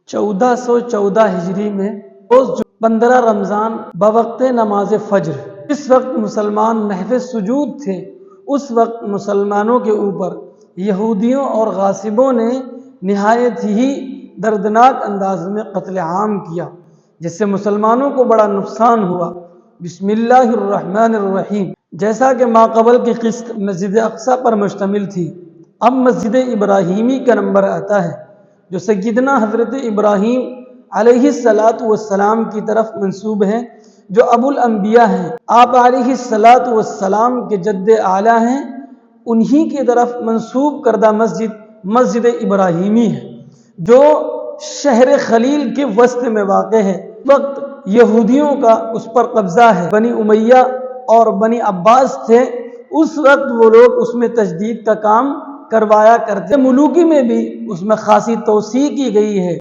1414 हिजरी में रोज 15 रमज़ान बवक्त नमाज फज्र, इस वक्त मुसलमान महफ़ सुजूद थे। उस वक्त मुसलमानों के ऊपर यहूदियों और गासिबों ने निहायत ही दर्दनाक अंदाज में कत्ल आम किया, जिससे मुसलमानों को बड़ा नुकसान हुआ। बिस्मिल्लाहिर्रहमानिर्रहीम। जैसा कि माक़बल की किस्त मस्जिद अक़सा पर मुश्तमिल थी, अब मस्जिद इब्राहीमी का नंबर आता है, जो सय्यदना हज़रत इब्राहीम अलैहिस्सलातु वस्सलाम की तरफ मंसूब है, जो अबुल अंबिया हैं। आप अलैहिस्सलातु वस्सलाम के जद्द आला हैं। उन्हीं की तरफ मंसूब करदा मस्जिद इब्राहीमी है, जो शहर खलील के वस्त में वाक़े है। वक्त यहूदियों का उस पर कब्जा है। बनी उमैया और बनी अब्बास थे, उस वक्त वो लोग उसमें तजदीद का काम करवाया करते। मुलूकी में भी उसमें खासी तौसी की गई है।